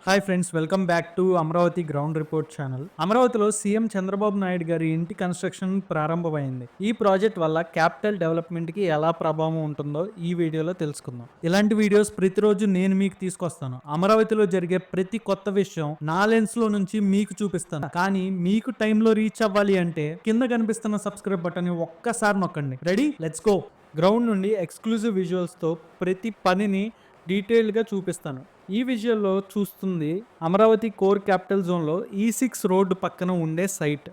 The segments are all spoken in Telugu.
Hi friends, welcome back to Amaravati ground report channel. అమరావతిలో సీఎం చంద్రబాబు నాయుడు గారి ఇంటి కన్స్ట్రక్షన్ ప్రారంభమైంది. ఈ ప్రాజెక్ట్ వల్ల క్యాపిటల్ డెవలప్మెంట్ కి ఎలా ప్రభావం ఉంటుందో ఈ వీడియోలో తెలుసుకుందాం. ఇలాంటి వీడియోస్ ప్రతిరోజు నేను మీకు తీసుకొస్తాను. అమరావతిలో జరిగే ప్రతి కొత్త విషయం నా లెన్స్ లో నుంచి మీకు చూపిస్తాను. కానీ మీకు టైంలో రీచ్ అవ్వాలి అంటే కింద కనిపిస్తున్న సబ్స్క్రైబ్ బటన్ ఒక్కసారి నొక్కండి. Ready, let's go. గ్రౌండ్ నుండి ఎక్స్క్లూజివ్ విజువల్స్ తో ప్రతి పనిని డీటెయిల్డ్గా చూపిస్తాను. ఈ విజువల్లో చూస్తుంది అమరావతి కోర్ క్యాపిటల్ జోన్లో E6 రోడ్డు పక్కన ఉండే సైట్.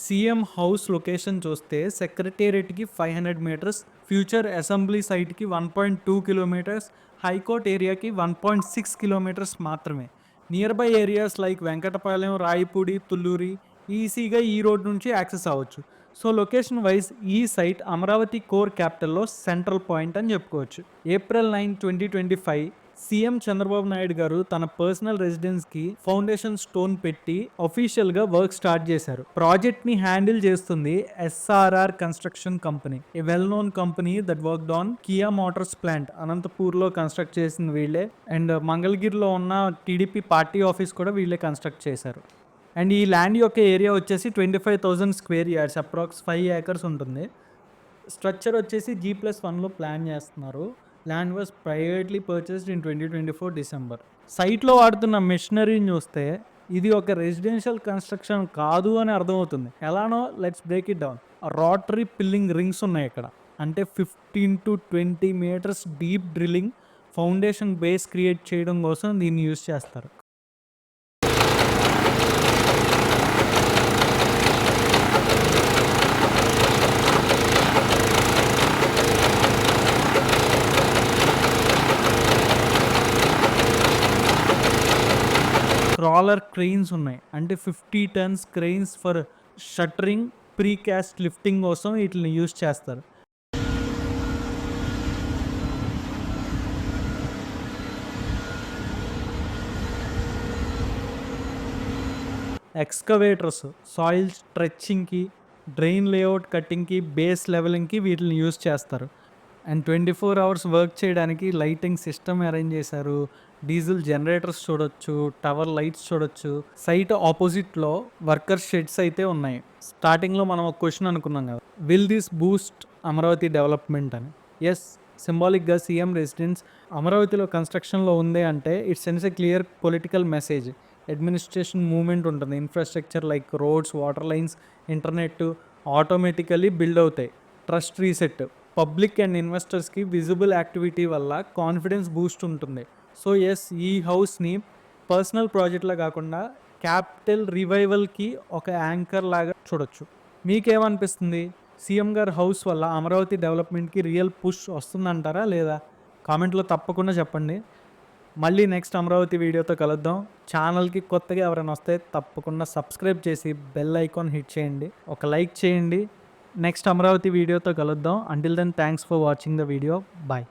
సీఎం హౌస్ లొకేషన్ చూస్తే సెక్రటేరియట్కి 500 మీటర్స్, ఫ్యూచర్ అసెంబ్లీ సైట్కి 1.2 కిలోమీటర్స్, హైకోర్ట్ ఏరియాకి 1.6 కిలోమీటర్స్ మాత్రమే. Nearby areas like Venkatapalem, Rayapudi, Thullur ఈజీగా ఈ రోడ్ నుంచి యాక్సెస్ అవ్వచ్చు. సో లొకేషన్ వైజ్ ఈ సైట్ అమరావతి కోర్ క్యాపిటల్లో సెంట్రల్ పాయింట్ అని చెప్పుకోవచ్చు. April 9, 2025 సీఎం చంద్రబాబు నాయుడు గారు తన పర్సనల్ రెసిడెన్స్కి ఫౌండేషన్ స్టోన్ పెట్టి అఫీషియల్గా వర్క్ స్టార్ట్ చేశారు. ప్రాజెక్ట్ని హ్యాండిల్ చేస్తుంది SRR construction company, A well known company that worked on Kia Motors plant. అనంతపూర్లో కన్స్ట్రక్ట్ చేసింది వీళ్ళే. అండ్ మంగళగిరిలో ఉన్న టీడీపీ పార్టీ ఆఫీస్ కూడా వీళ్ళే కన్స్ట్రక్ట్ చేశారు. అండ్ ఈ ల్యాండ్ యొక్క ఏరియా వచ్చేసి 25,000 స్క్వేర్ యార్డ్స్, అప్రాక్స్ 5 acres ఉంటుంది. స్ట్రక్చర్ వచ్చేసి G+1లో ప్లాన్ చేస్తున్నారు. Land was privately purchased in 2024 December. సైట్లో వాడుతున్న మెషినరీని చూస్తే ఇది ఒక రెసిడెన్షియల్ కన్స్ట్రక్షన్ కాదు అని అర్థమవుతుంది. ఎలానో let's break it down. Rotary piling rings ఉన్నాయి ఇక్కడ. అంటే 15 to 20 metres deep drilling, foundation base create చేయడం కోసం దీన్ని యూజ్ చేస్తారు. క్రాలర్ క్రెయిన్స్ ఉన్నాయి. అంటే 50 tons cranes for shuttering, precast lifting కోసం వీటిని యూజ్ చేస్తారు. Excavators soil స్ట్రెచ్చింగ్కి, drain layout కట్టింగ్కి, base లెవెలింగ్కి వీటిని యూజ్ చేస్తారు. అండ్ 24 hours వర్క్ చేయడానికి లైటింగ్ సిస్టమ్ అరేంజ్ చేశారు. డీజిల్ జనరేటర్స్ చూడొచ్చు, టవర్ లైట్స్ చూడొచ్చు. సైట్ ఆపోజిట్లో వర్కర్ షెడ్స్ అయితే ఉన్నాయి. స్టార్టింగ్లో మనం ఒక క్వశ్చన్ అనుకున్నాం కదా, will this Boost Amaravati development అని. ఎస్, సింబాలిక్గా సీఎం రెసిడెన్స్ అమరావతిలో కన్స్ట్రక్షన్లో ఉంది అంటే it sends a clear political message. Administration movement ఉంటుంది. Infrastructure like roads, water lines, internet automatically build అవుతాయి. ట్రస్ట్ రీసెట్, పబ్లిక్ అండ్ ఇన్వెస్టర్స్కి విజిబుల్ యాక్టివిటీ వల్ల కాన్ఫిడెన్స్ బూస్ట్ ఉంటుంది. సో ఎస్, ఈ హౌస్ని పర్సనల్ ప్రాజెక్ట్లా కాకుండా క్యాపిటల్ రివైవల్కి ఒక యాంకర్ లాగా చూడొచ్చు. మీకేమనిపిస్తుంది? సీఎం గారి హౌస్ వల్ల అమరావతి డెవలప్మెంట్కి రియల్ పుష్ వస్తుందంటారా లేదా? కామెంట్లో తప్పకుండా చెప్పండి. మళ్ళీ నెక్స్ట్ అమరావతి వీడియోతో కలుద్దాం. ఛానల్కి కొత్తగా ఎవరైనా వస్తే తప్పకుండా సబ్స్క్రైబ్ చేసి బెల్ ఐకాన్ హిట్ చేయండి, ఒక లైక్ చేయండి. నెక్స్ట్ అమరావతి వీడియోతో కలుద్దాం. Until then, thanks for watching the video. Bye.